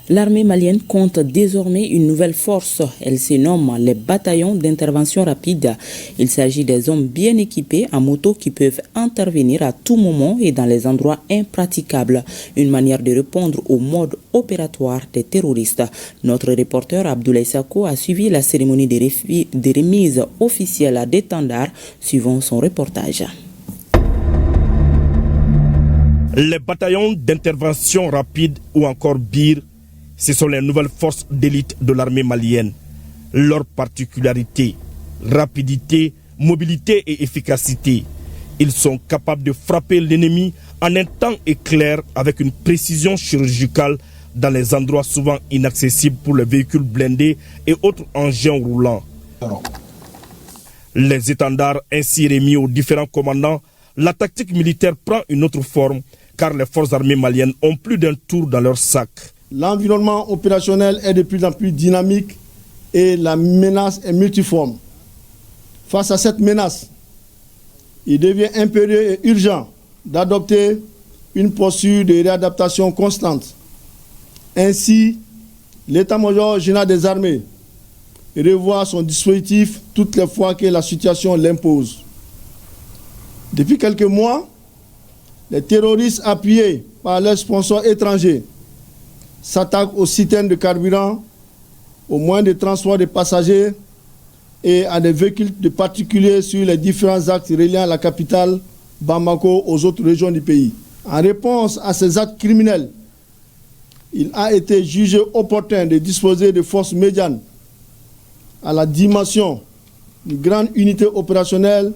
L'armée malienne compte désormais une nouvelle force. Elle se nomme les bataillons d'intervention rapide. Il s'agit des hommes bien équipés en moto qui peuvent intervenir à tout moment et dans les endroits impraticables. Une manière de répondre au mode opératoire des terroristes. Notre reporter Abdoulaye Sako a suivi la cérémonie de remise officielle d'étendards, suivant son reportage. Les bataillons d'intervention rapide ou encore BIR, ce sont les nouvelles forces d'élite de l'armée malienne. Leur particularité, rapidité, mobilité et efficacité. Ils sont capables de frapper l'ennemi en un temps éclair avec une précision chirurgicale dans les endroits souvent inaccessibles pour les véhicules blindés et autres engins roulants. Les étendards ainsi remis aux différents commandants, la tactique militaire prend une autre forme car les forces armées maliennes ont plus d'un tour dans leur sac. L'environnement opérationnel est de plus en plus dynamique et la menace est multiforme. Face à cette menace, il devient impérieux et urgent d'adopter une posture de réadaptation constante. Ainsi, l'état-major général des armées revoit son dispositif toutes les fois que la situation l'impose. Depuis quelques mois, les terroristes appuyés par leurs sponsors étrangers s'attaquent aux citernes de carburant, aux moyens de transport de passagers et à des véhicules de particuliers sur les différents axes reliant la capitale Bamako aux autres régions du pays. En réponse à ces actes criminels, il a été jugé opportun de disposer de forces médianes à la dimension d'une grande unité opérationnelle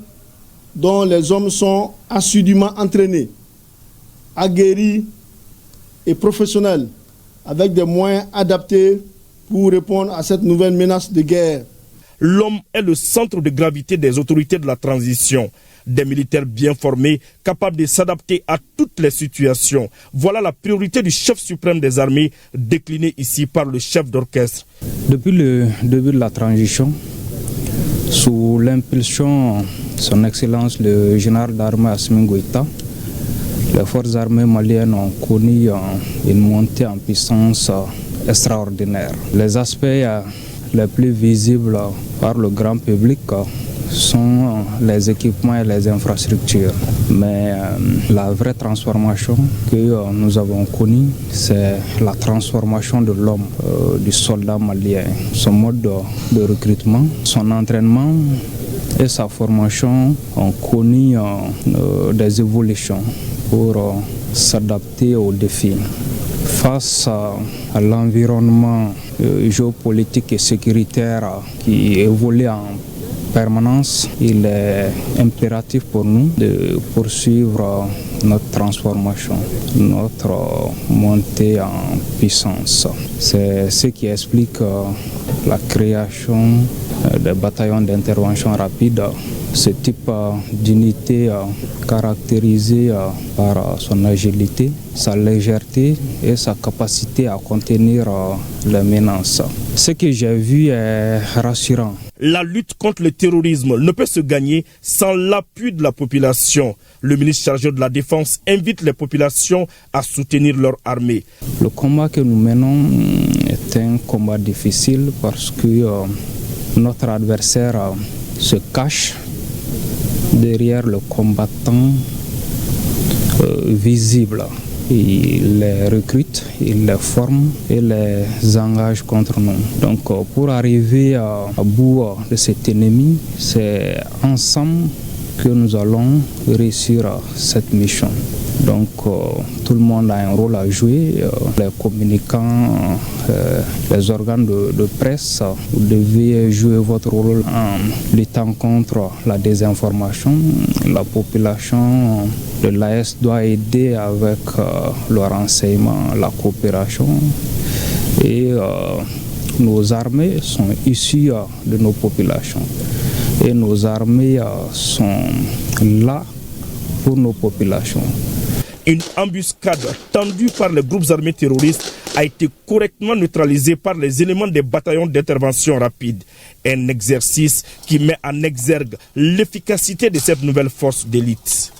dont les hommes sont assidûment entraînés, aguerris et professionnels, avec des moyens adaptés pour répondre à cette nouvelle menace de guerre. L'homme est le centre de gravité des autorités de la transition. Des militaires bien formés, capables de s'adapter à toutes les situations. Voilà la priorité du chef suprême des armées, déclinée ici par le chef d'orchestre. Depuis le début de la transition, sous l'impulsion de son Excellence le général d'armée Assimi Goïta, les forces armées maliennes ont connu une montée en puissance extraordinaire. Les aspects les plus visibles par le grand public sont les équipements et les infrastructures. Mais la vraie transformation que nous avons connue, c'est la transformation de l'homme, du soldat malien. Son mode de recrutement, son entraînement et sa formation ont connu des évolutions pour s'adapter aux défis. Face à l'environnement géopolitique et sécuritaire qui évolue en permanence, il est impératif pour nous de poursuivre notre transformation, notre montée en puissance. C'est ce qui explique la création des bataillons d'intervention rapide. Ce type d'unité caractérisée par son agilité, sa légèreté et sa capacité à contenir les menaces. Ce que j'ai vu est rassurant. La lutte contre le terrorisme ne peut se gagner sans l'appui de la population. Le ministre chargé de la Défense invite les populations à soutenir leur armée. Le combat que nous menons est un combat difficile parce que notre adversaire se cache derrière le combattant visible. Il les recrute, il les forme et les engage contre nous. Donc pour arriver à bout de cet ennemi, c'est ensemble que nous allons réussir cette mission. Donc tout le monde a un rôle à jouer, les communicants, les organes de presse, vous devez jouer votre rôle en luttant contre la désinformation. La population de l'AS doit aider avec le renseignement, la coopération et nos armées sont issues de nos populations et nos armées sont là pour nos populations. Une embuscade tendue par les groupes armés terroristes a été correctement neutralisée par les éléments des bataillons d'intervention rapide. Un exercice qui met en exergue l'efficacité de cette nouvelle force d'élite.